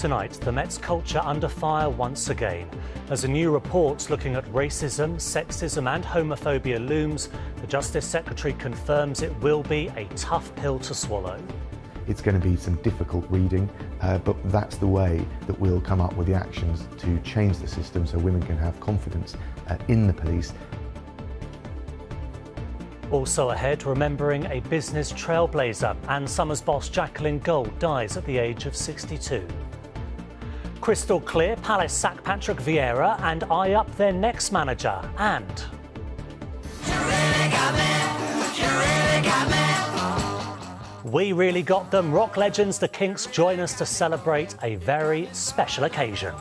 Tonight, the Met's culture under fire once again. As a new report looking at racism, sexism and homophobia looms, the Justice Secretary confirms it will be a tough pill to swallow. It's going to be some difficult reading, but that's the way that we'll come up with the actions to change the system so women can have confidence in the police. Also ahead, remembering a business trailblazer. Ann Summers boss Jacqueline Gold dies at the age of 62. Crystal clear, Palace sack Patrick Vieira and eye up their next manager. And we really got them. Rock legends, the Kinks, join us to celebrate a very special occasion.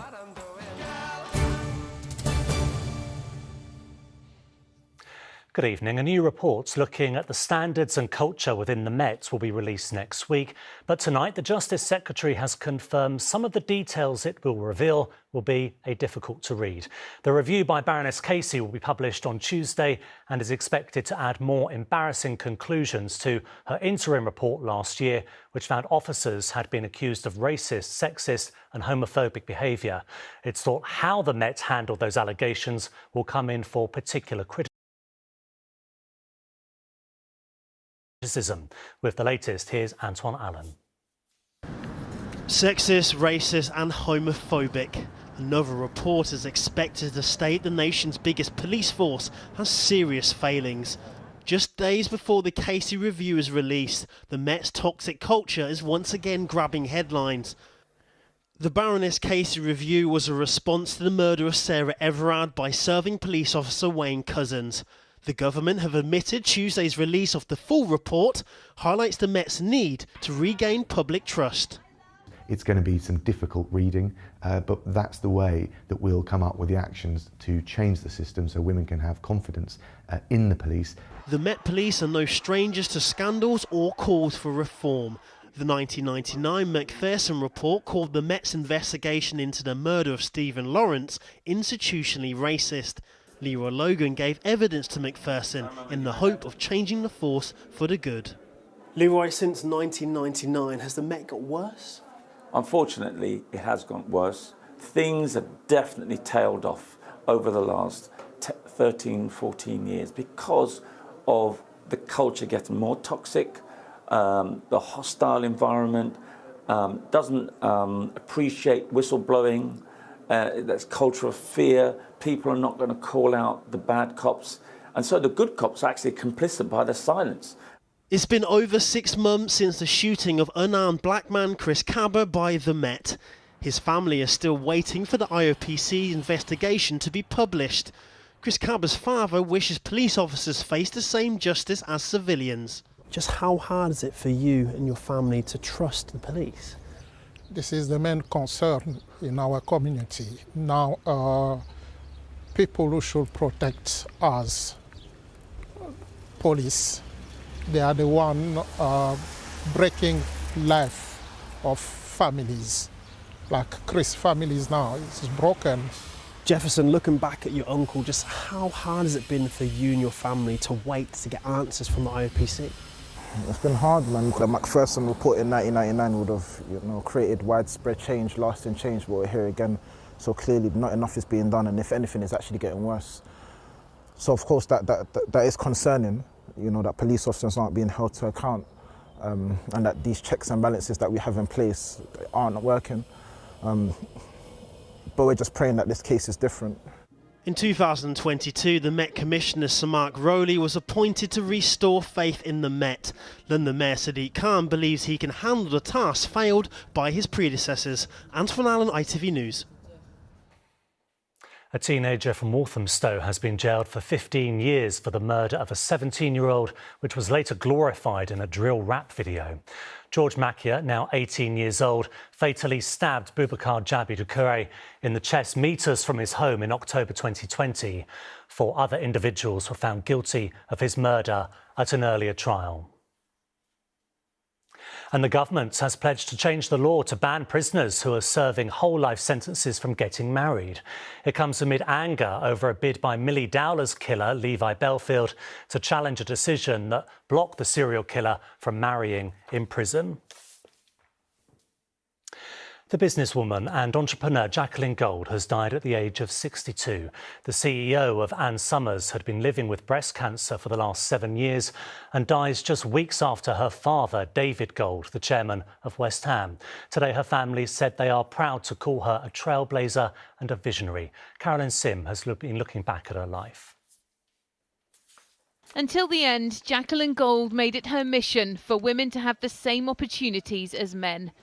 Good evening. A new report looking at the standards and culture within the Met will be released next week. But tonight, the Justice Secretary has confirmed some of the details it will reveal will be difficult to read. The review by Baroness Casey will be published on Tuesday and is expected to add more embarrassing conclusions to her interim report last year, which found officers had been accused of racist, sexist and homophobic behaviour. It's thought how the Met handled those allegations will come in for particular criticism. With the latest, here's Antoine Allen. Sexist, racist and homophobic. Another report is expected to state the nation's biggest police force has serious failings. Just days before the Casey review is released, the Met's toxic culture is once again grabbing headlines. The Baroness Casey review was a response to the murder of Sarah Everard by serving police officer Wayne Couzens. The government have admitted Tuesday's release of the full report highlights the Met's need to regain public trust. It's going to be some difficult reading, but that's the way that we'll come up with the actions to change the system so women can have confidence in the police. The Met Police are no strangers to scandals or calls for reform. The 1999 Macpherson report called the Met's investigation into the murder of Stephen Lawrence institutionally racist. Leroy Logan gave evidence to Macpherson in the hope of changing the force for the good. Leroy, since 1999, has the Met got worse? Unfortunately, it has gone worse. Things have definitely tailed off over the last 13, 14 years because of the culture getting more toxic, the hostile environment, doesn't appreciate whistleblowing. There's culture of fear. People are not going to call out the bad cops. And so the good cops are actually complicit by their silence. It's been over 6 months since the shooting of unarmed black man Chris Cabba by the Met. His family is still waiting for the IOPC investigation to be published. Chris Cabba's father wishes police officers face the same justice as civilians. Just how hard is it for you and your family to trust the police? This is the main concern in our community. Now, people who should protect us, police, they are the one breaking life of families. Like Chris' families now, it's broken. Jefferson, looking back at your uncle, just how hard has it been for you and your family to wait to get answers from the IOPC? It's been hard, man. The Macpherson report in 1999 would have, created widespread change, lasting change, but we're here again. So clearly not enough is being done, and if anything, it's actually getting worse. So of course that is concerning, that police officers aren't being held to account, and that these checks and balances that we have in place aren't working. But we're just praying that this case is different. In 2022, the Met Commissioner Sir Mark Rowley was appointed to restore faith in the Met. London Mayor Sadiq Khan believes he can handle the task failed by his predecessors. Antoine Allen, ITV News. A teenager from Walthamstow has been jailed for 15 years for the murder of a 17-year-old, which was later glorified in a drill rap video. George Makia, now 18 years old, fatally stabbed Boubacar Jabi Doucouré in the chest metres from his home in October 2020. 4 other individuals were found guilty of his murder at an earlier trial. And the government has pledged to change the law to ban prisoners who are serving whole life sentences from getting married. It comes amid anger over a bid by Millie Dowler's killer, Levi Belfield, to challenge a decision that blocked the serial killer from marrying in prison. The businesswoman and entrepreneur Jacqueline Gold has died at the age of 62. The CEO of Ann Summers had been living with breast cancer for the last 7 years and dies just weeks after her father, David Gold, the chairman of West Ham. Today, her family said they are proud to call her a trailblazer and a visionary. Carolyn Sim has been looking back at her life. Until the end, Jacqueline Gold made it her mission for women to have the same opportunities as men.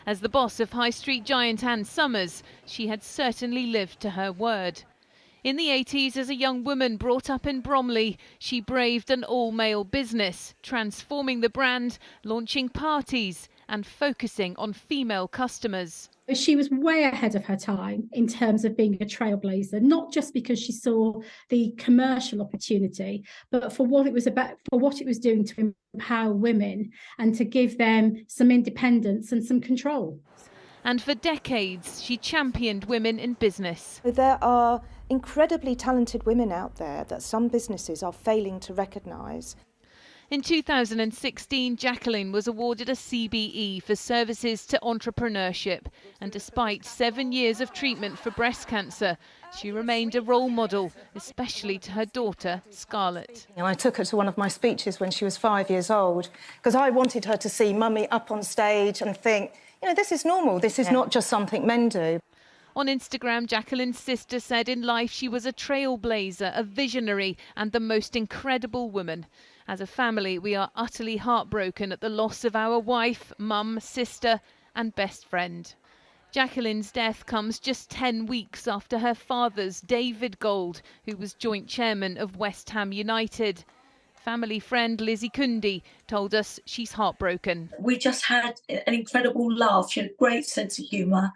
As the boss of high street giant Ann Summers, she had certainly lived to her word. In the 80s, as a young woman brought up in Bromley, she braved an all-male business, transforming the brand, launching parties and focusing on female customers. She was way ahead of her time in terms of being a trailblazer, not just because she saw the commercial opportunity, but for what it was about, for what it was doing to empower women and to give them some independence and some control. And for decades, she championed women in business. There are incredibly talented women out there that some businesses are failing to recognise. In 2016, Jacqueline was awarded a CBE for services to entrepreneurship. And despite 7 years of treatment for breast cancer, she remained a role model, especially to her daughter, Scarlett. And I took her to one of my speeches when she was 5 years old, because I wanted her to see Mummy up on stage and think, you know, this is normal, this is not just something men do. On Instagram, Jacqueline's sister said in life she was a trailblazer, a visionary and the most incredible woman. As a family, we are utterly heartbroken at the loss of our wife, mum, sister and best friend. Jacqueline's death comes just 10 weeks after her father's, David Gold, who was joint chairman of West Ham United. Family friend Lizzie Cundy told us she's heartbroken. We just had an incredible laugh. She had a great sense of humour.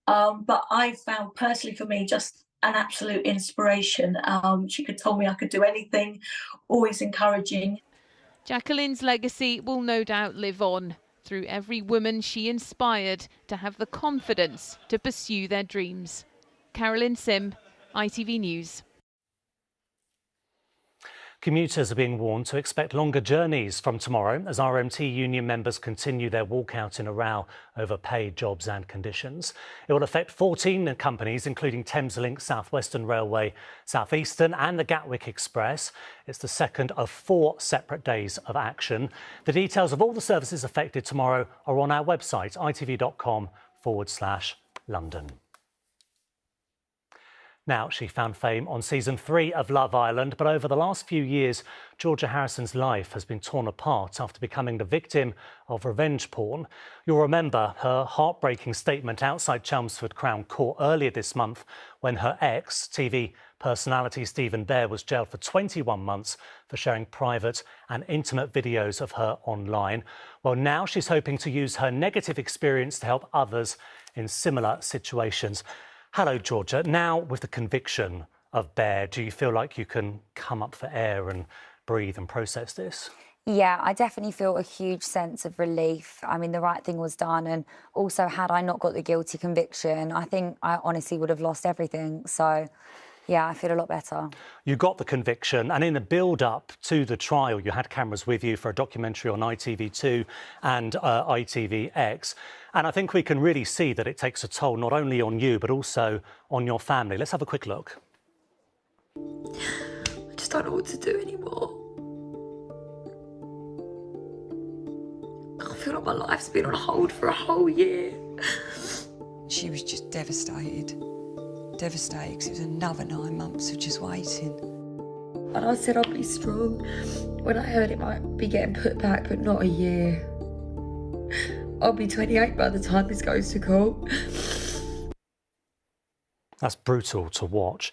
But I found personally for me just an absolute inspiration. She could tell me I could do anything, always encouraging. Jacqueline's legacy will no doubt live on through every woman she inspired to have the confidence to pursue their dreams. Carolyn Sim, ITV News. Commuters are being warned to expect longer journeys from tomorrow as RMT union members continue their walkout in a row over pay, jobs and conditions. It will affect 14 companies, including Thameslink, South Western Railway, South Eastern and the Gatwick Express. It's the second of 4 separate days of action. The details of all the services affected tomorrow are on our website, itv.com/London. Now, she found fame on season 3 of Love Island, but over the last few years, Georgia Harrison's life has been torn apart after becoming the victim of revenge porn. You'll remember her heartbreaking statement outside Chelmsford Crown Court earlier this month when her ex, TV personality Stephen Bear, was jailed for 21 months for sharing private and intimate videos of her online. Well, now she's hoping to use her negative experience to help others in similar situations. Hello, Georgia. Now, with the conviction of Bear, do you feel like you can come up for air and breathe and process this? Yeah, I definitely feel a huge sense of relief. I mean, the right thing was done. And also, had I not got the guilty conviction, I think I honestly would have lost everything. So, yeah, I feel a lot better. You got the conviction, and in the build-up to the trial, you had cameras with you for a documentary on ITV2 and ITVX. And I think we can really see that it takes a toll not only on you, but also on your family. Let's have a quick look. I just don't know what to do anymore. I feel like my life's been on hold for a whole year. She was just devastated. Devastated because it was another 9 months of just waiting. And I said I'd be strong when I heard it might be getting put back, but not a year. I'll be 28 by the time this goes to court. That's brutal to watch.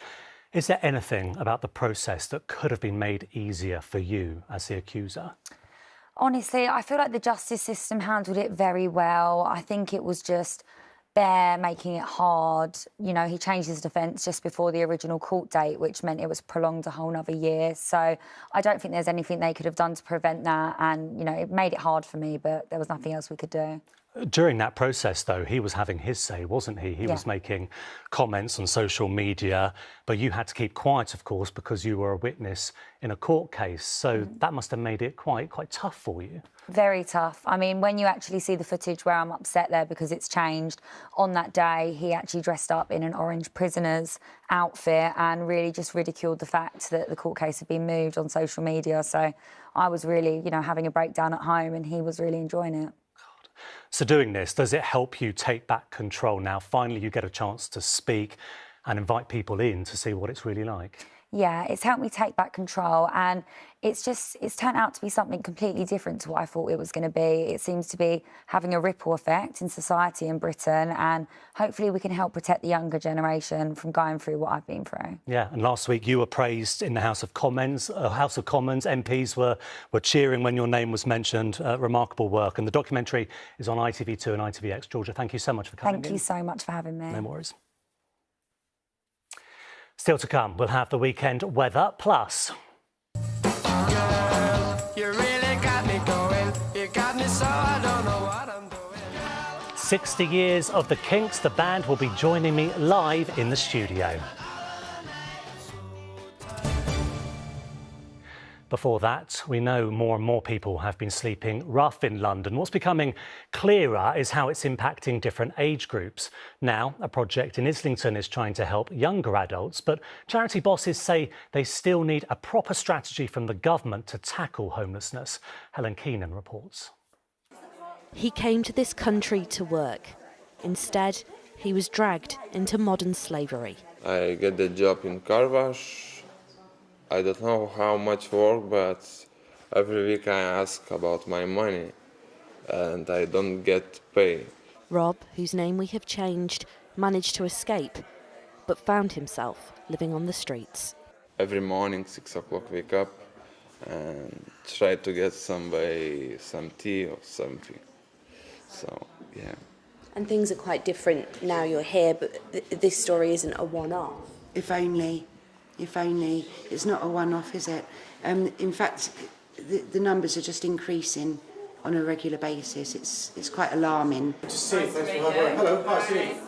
Is there anything about the process that could have been made easier for you as the accuser? Honestly, I feel like the justice system handled it very well. I think it was just Bear making it hard. You know, he changed his defence just before the original court date, which meant it was prolonged a whole nother year. So I don't think there's anything they could have done to prevent that. And, you know, it made it hard for me, but there was nothing else we could do. During that process, though, he was having his say, wasn't he? He was making comments on social media, but you had to keep quiet, of course, because you were a witness in a court case. So that must have made it quite tough for you. Very tough. I mean, when you actually see the footage where I'm upset there because it's changed, on that day, he actually dressed up in an orange prisoner's outfit and really just ridiculed the fact that the court case had been moved on social media. So I was really, having a breakdown at home, and he was really enjoying it. So doing this, does it help you take back control now? Finally, you get a chance to speak and invite people in to see what it's really like. Yeah, it's helped me take back control, and it's turned out to be something completely different to what I thought it was going to be. It seems to be having a ripple effect in society in Britain, and hopefully we can help protect the younger generation from going through what I've been through. Yeah, and last week you were praised in the House of Commons. MPs were cheering when your name was mentioned. Remarkable work, and the documentary is on ITV2 and ITVX. Georgia, thank you so much for coming. Thank you so much for having me. No worries. Still to come, we'll have the weekend weather plus. Girl, you really got me going. You got me so I don't know what I'm doing. 60 years of the Kinks, the band will be joining me live in the studio. Before that, we know more and more people have been sleeping rough in London. What's becoming clearer is how it's impacting different age groups. Now, a project in Islington is trying to help younger adults, but charity bosses say they still need a proper strategy from the government to tackle homelessness. Helen Keenan reports. He came to this country to work. Instead, he was dragged into modern slavery. I get the job in car wash. I don't know how much work, but every week I ask about my money and I don't get paid. Rob, whose name we have changed, managed to escape, but found himself living on the streets. Every morning, 6 o'clock, wake up and try to get somebody some tea or something. So, yeah. And things are quite different now you're here, but this story isn't a one-off. If only. It's not a one-off, is it? In fact, the numbers are just increasing on a regular basis. It's quite alarming.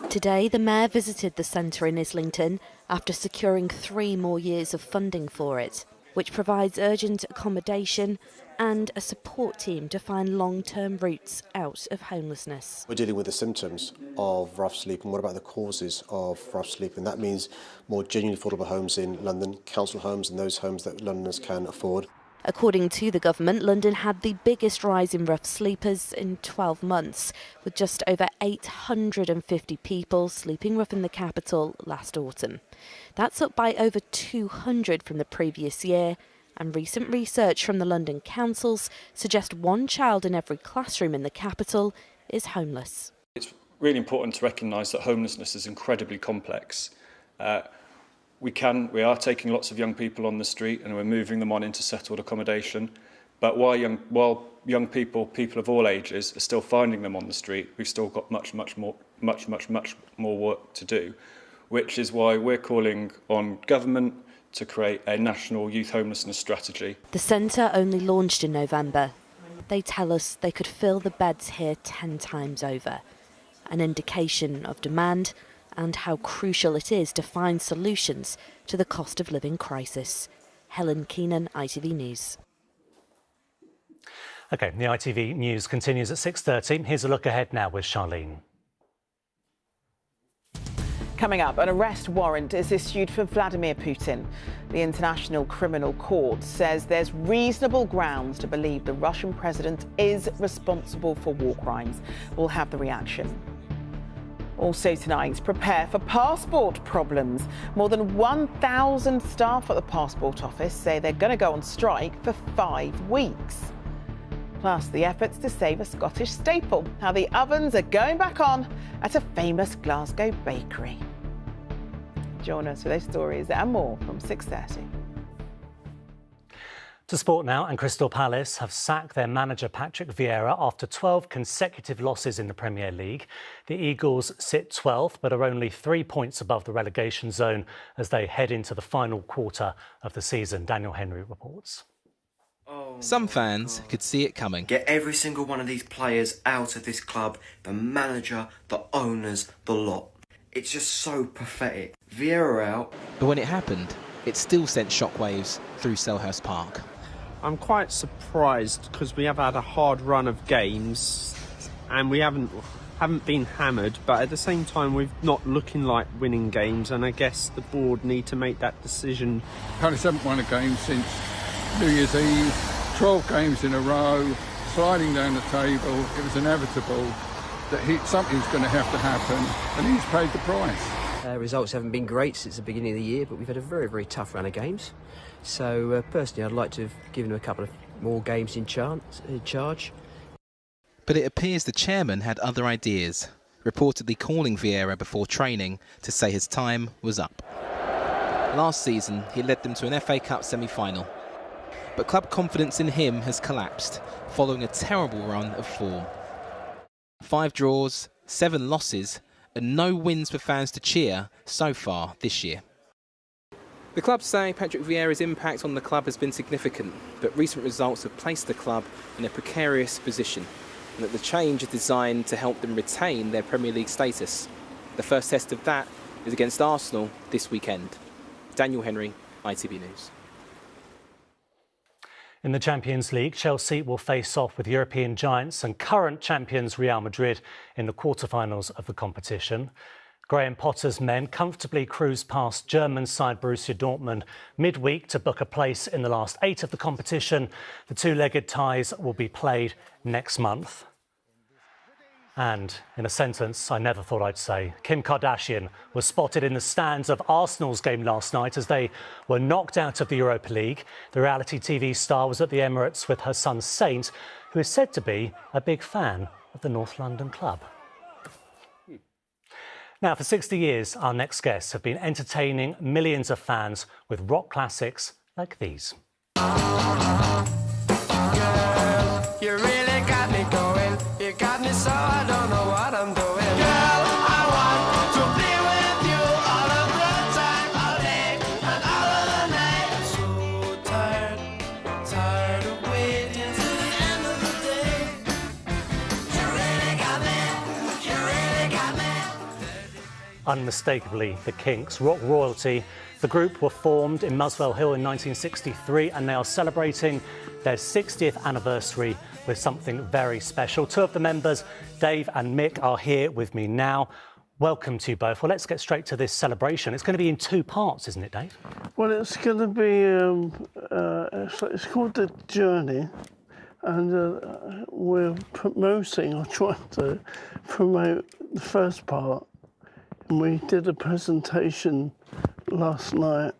Today, the Mayor visited the centre in Islington after securing 3 more years of funding for it, which provides urgent accommodation and a support team to find long-term routes out of homelessness. We're dealing with the symptoms of rough sleep, and what about the causes of rough sleep? And that means more genuinely affordable homes in London, council homes and those homes that Londoners can afford. According to the government, London had the biggest rise in rough sleepers in 12 months, with just over 850 people sleeping rough in the capital last autumn. That's up by over 200 from the previous year, and recent research from the London councils suggests 1 child in every classroom in the capital is homeless. It's really important to recognise that homelessness is incredibly complex. We are taking lots of young people on the street and we're moving them on into settled accommodation. But while young people of all ages, are still finding them on the street, we've still got much more work to do, which is why we're calling on government to create a national youth homelessness strategy. The centre only launched in November. They tell us they could fill the beds here 10 times over, an indication of demand and how crucial it is to find solutions to the cost of living crisis. Helen Keenan, ITV News. OK, the ITV News continues at 6:30. Here's a look ahead now with Charlene. Coming up, an arrest warrant is issued for Vladimir Putin. The International Criminal Court says there's reasonable grounds to believe the Russian president is responsible for war crimes. We'll have the reaction. Also tonight, prepare for passport problems. More than 1,000 staff at the passport office say they're going to go on strike for 5 weeks. Plus, the efforts to save a Scottish staple, how the ovens are going back on at a famous Glasgow bakery. Join us for those stories and more from 6:30. To sport now, and Crystal Palace have sacked their manager Patrick Vieira after 12 consecutive losses in the Premier League. The Eagles sit 12th, but are only 3 points above the relegation zone as they head into the final quarter of the season. Daniel Henry reports. Oh, Some fans could see it coming. Get every single one of these players out of this club, the manager, the owners, the lot. It's just so pathetic. Vieira out. But when it happened, it still sent shockwaves through Selhurst Park. I'm quite surprised because we have had a hard run of games and we haven't been hammered, but at the same time we're not looking like winning games, and I guess the board need to make that decision. Palace haven't won a game since New Year's Eve, 12 games in a row, sliding down the table. It was inevitable that something's going to have to happen, and he's paid the price. Results haven't been great since the beginning of the year, but we've had a very, very tough run of games. So personally, I'd like to have given him a couple of more games in charge. But it appears the chairman had other ideas, reportedly calling Vieira before training to say his time was up. Last season, he led them to an FA Cup semi-final. But club confidence in him has collapsed, following a terrible run of 4. 5 draws, 7 losses, and no wins for fans to cheer so far this year. The club say Patrick Vieira's impact on the club has been significant, but recent results have placed the club in a precarious position, and that the change is designed to help them retain their Premier League status. The first test of that is against Arsenal this weekend. Daniel Henry, ITV News. In the Champions League, Chelsea will face off with European giants and current champions Real Madrid in the quarterfinals of the competition. Graham Potter's men comfortably cruised past German side Borussia Dortmund midweek to book a place in the last 8 of the competition. The two-legged ties will be played next month. And in a sentence I never thought I'd say, Kim Kardashian was spotted in the stands of Arsenal's game last night as they were knocked out of the Europa League. The reality TV star was at the Emirates with her son Saint, who is said to be a big fan of the North London club. Now, for 60 years, our next guests have been entertaining millions of fans with rock classics like these. Girl, you really got me going. You got me so I don't know what I'm doing. Girl, I want to be with you all of the time, all day and all of the night. I'm so tired of waiting till the end of the day. You really got me, you really got me. Unmistakably the Kinks, rock royalty. The group were formed in Muswell Hill in 1963 and they are celebrating their 60th anniversary with something very special. 2 of the members, Dave and Mick, are here with me now. Welcome to you both. Well, let's get straight to this celebration. It's going to be in 2 parts, isn't it, Dave? Well, it's going to be, it's called The Journey, and we're promoting, or trying to promote the first part. And we did a presentation last night,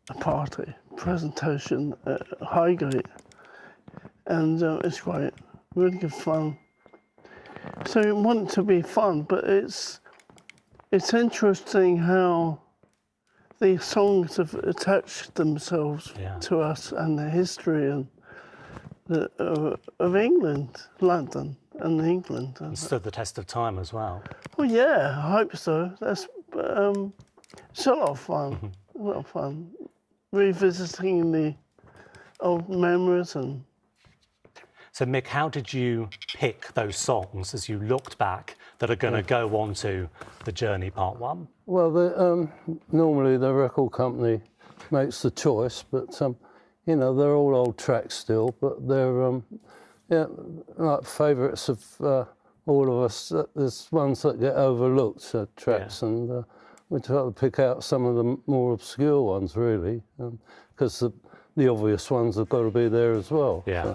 a party presentation at Highgate, and it's great, really good fun. So we want it to be fun, but it's interesting how the songs have attached themselves to us and the history and of England, London and England. And stood the test of time as well. Well, yeah, I hope so. That's it's a lot of fun. A lot of fun, revisiting the old memories. And so, Mick, how did you pick those songs as you looked back that are going to go on to The Journey Part 1? Well, normally the record company makes the choice, but you know, they're all old tracks still, but they're yeah, like favourites of all of us. There's ones that get overlooked, tracks, and we try to pick out some of the more obscure ones, really, because the obvious ones have got to be there as well. Yeah.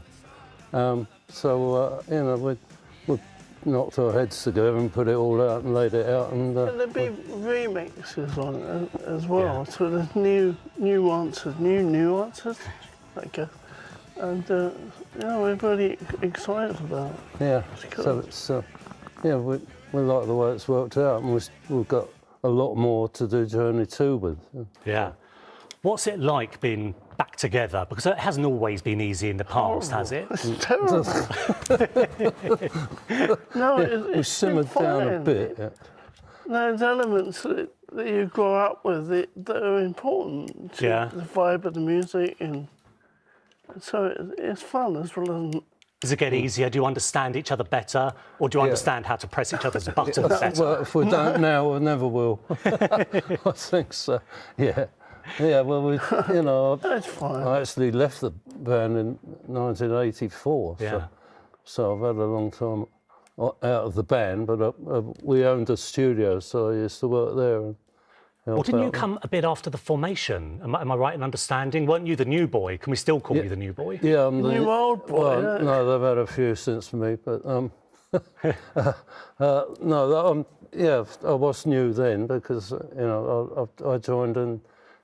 So you know, we knocked our heads together and put it all out and laid it out, and there'll be remixes on it as well. Yeah. So there's new nuances, I guess, and yeah, we're very excited about it. Yeah. So it's yeah, we like the way it's worked out, and we've got a lot more to do Journey 2 with. Yeah. What's it like being back together? Because it hasn't always been easy in the past, has it? It's terrible. No, we simmered down a bit. Yeah. There's elements that you grow up with that are important to the vibe of the music, and So it's fun as well as... Does it get easier? Do you understand each other better? Or do you understand how to press each other's buttons better? Well, if we don't now, we never will. I think so, yeah. Yeah, well, That's fine. I actually left the band in 1984, so I've had a long time out of the band, but we owned a studio, so I used to work there. And Well, didn't you come a bit after the formation? Am I right in understanding? Weren't you the new boy? Can we still call you the new boy? Yeah, I'm the new old boy. Well, no, they've had a few since me, but no, yeah, I was new then because I joined in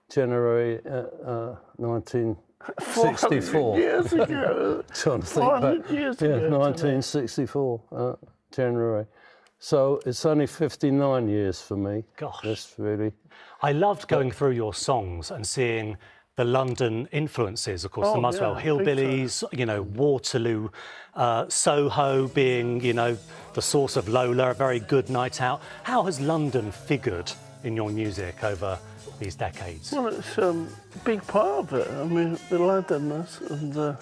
January 1964. Years ago. Trying to think back. Years yeah, ago 1964, January. So it's only 59 years for me. Gosh. That's really... I loved going through your songs and seeing the London influences, of course, the Muswell Hillbillies, Waterloo, Soho being, the source of Lola, a very good night out. How has London figured in your music over these decades? Well, it's a big part of it. I mean, the Londoners and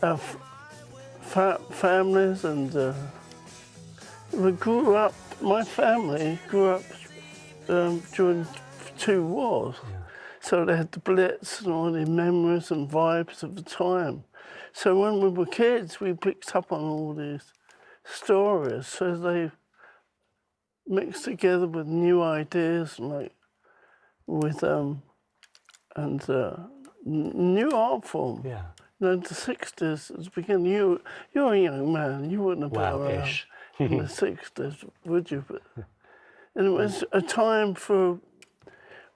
our families and... my family grew up during 2 wars. So they had the Blitz and all the memories and vibes of the time. So when we were kids, we picked up on all these stories. So they mixed together with new ideas, like with new art form. Yeah. The 60s at the beginning. You're a young man. You wouldn't have been around in the 60s, would you? And it was a time for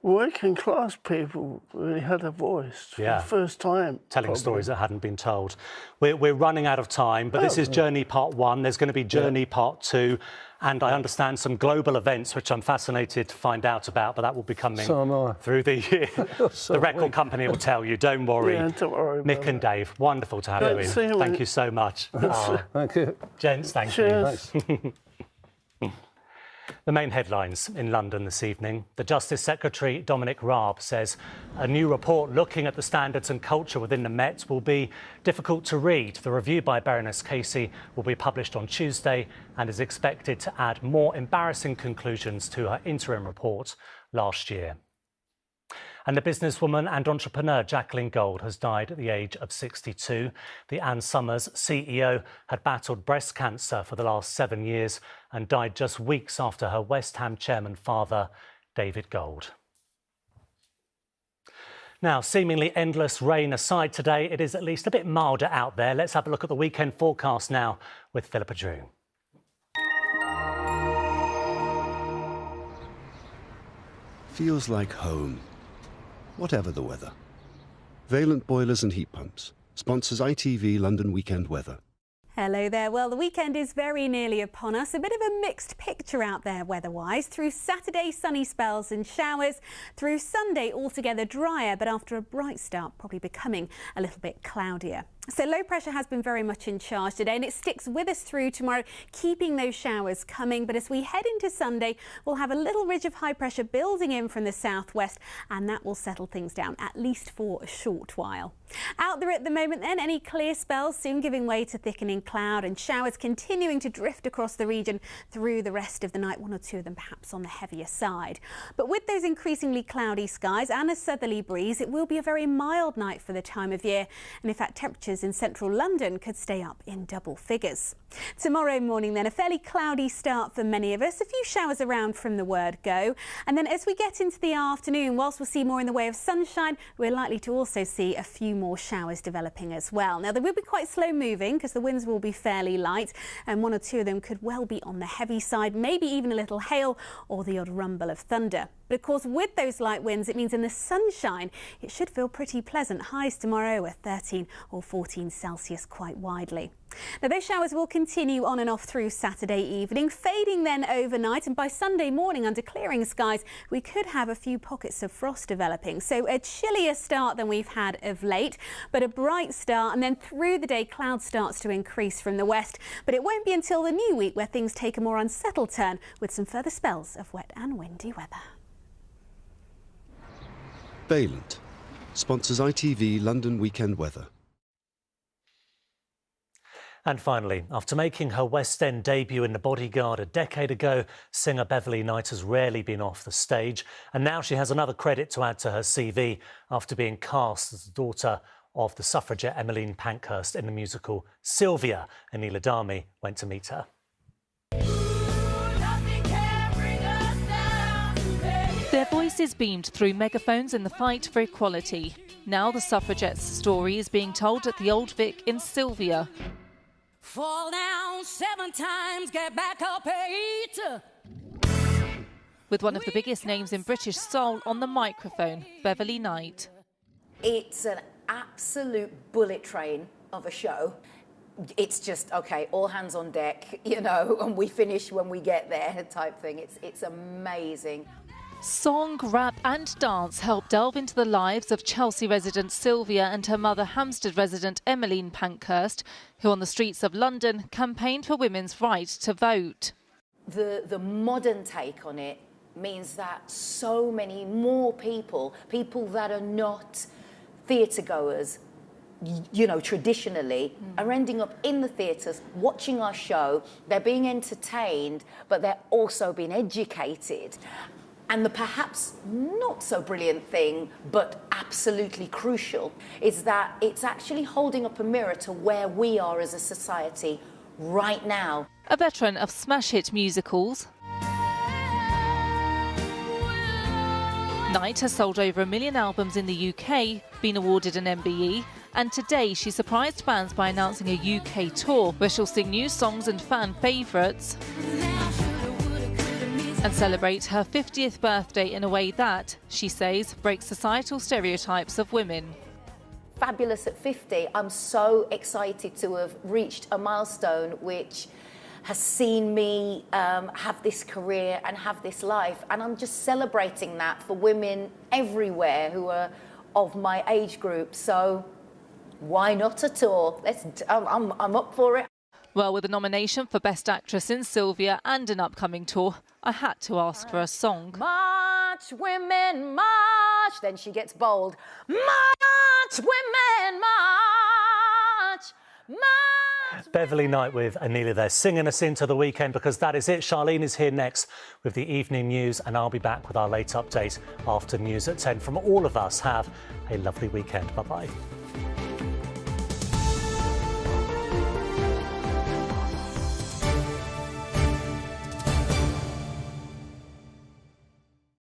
working class people really had a voice for the first time. Telling stories that hadn't been told. We're running out of time, but this is Journey Part 1. There's going to be Journey Part 2, and I understand some global events, which I'm fascinated to find out about, but that will be coming through the year. The record company will tell you, don't worry. Yeah, don't worry. Mick and Dave, wonderful to have you in. Thank you so much. Thank you. Gents, thank you. The main headlines in London this evening. The Justice Secretary, Dominic Raab, says a new report looking at the standards and culture within the Met will be difficult to read. The review by Baroness Casey will be published on Tuesday and is expected to add more embarrassing conclusions to her interim report last year. And the businesswoman and entrepreneur Jacqueline Gold has died at the age of 62. The Ann Summers CEO had battled breast cancer for the last 7 years and died just weeks after her West Ham chairman father, David Gold. Now, seemingly endless rain aside today, it is at least a bit milder out there. Let's have a look at the weekend forecast now with Philippa Drew. Feels like home. Whatever the weather. Valent Boilers and Heat Pumps sponsors ITV London Weekend Weather. Hello there. Well, the weekend is very nearly upon us. A bit of a mixed picture out there weather-wise. Through Saturday, sunny spells and showers. Through Sunday, altogether drier, but after a bright start, probably becoming a little bit cloudier. So low pressure has been very much in charge today, and it sticks with us through tomorrow, keeping those showers coming. But as we head into Sunday, we'll have a little ridge of high pressure building in from the southwest, and that will settle things down, at least for a short while. Out there at the moment then, any clear spells soon giving way to thickening cloud and showers continuing to drift across the region through the rest of the night, 1 or 2 of them perhaps on the heavier side. But with those increasingly cloudy skies and a southerly breeze, it will be a very mild night for the time of year. And in fact, temperatures in central London could stay up in double figures. Tomorrow morning then, a fairly cloudy start for many of us, a few showers around from the word go. And then as we get into the afternoon, whilst we'll see more in the way of sunshine, we're likely to also see a few more showers developing as well. Now, they will be quite slow moving because the winds will be fairly light, and 1 or 2 of them could well be on the heavy side, maybe even a little hail or the odd rumble of thunder. But of course, with those light winds, it means in the sunshine, it should feel pretty pleasant. Highs tomorrow are 13 or 14 Celsius quite widely. Now, those showers will continue on and off through Saturday evening, fading then overnight, and by Sunday morning under clearing skies, we could have a few pockets of frost developing. So a chillier start than we've had of late, but a bright start, and then through the day, cloud starts to increase from the west. But it won't be until the new week where things take a more unsettled turn with some further spells of wet and windy weather. Valent sponsors ITV London Weekend Weather. And finally, after making her West End debut in The Bodyguard a decade ago, singer Beverly Knight has rarely been off the stage. And now she has another credit to add to her CV after being cast as the daughter of the suffragette Emmeline Pankhurst in the musical Sylvia. Anila Dami went to meet her. Their voices beamed through megaphones in the fight for equality. Now the suffragettes' story is being told at the Old Vic in Sylvia. Fall down 7 times, get back up 8. With one of the biggest names in British soul on the microphone, Beverly Knight. It's an absolute bullet train of a show. It's just, OK, all hands on deck, you know, and we finish when we get there type thing. It's amazing. Song, rap and dance help delve into the lives of Chelsea resident Sylvia and her mother Hampstead resident Emmeline Pankhurst, who on the streets of London campaigned for women's right to vote. The modern take on it means that so many more people that are not theatre goers, you know, traditionally, are ending up in the theatres watching our show. They're being entertained, but they're also being educated. And the perhaps not so brilliant thing, but absolutely crucial, is that it's actually holding up a mirror to where we are as a society right now. A veteran of smash hit musicals, Knight has sold over 1 million albums in the UK, been awarded an MBE, and today she surprised fans by announcing a UK tour where she'll sing new songs and fan favourites and celebrate her 50th birthday in a way that, she says, breaks societal stereotypes of women. Fabulous at 50. I'm so excited to have reached a milestone which has seen me have this career and have this life. And I'm just celebrating that for women everywhere who are of my age group. So why not a tour? I'm up for it. Well, with a nomination for Best Actress in Sylvia and an upcoming tour, I had to ask for a song. March, women, march. Then she gets bold. March, women, march. March. Beverly Knight with Anila there, singing us into the weekend, because that is it. Charlene is here next with the evening news, and I'll be back with our late update after news at 10. From all of us, have a lovely weekend. Bye-bye.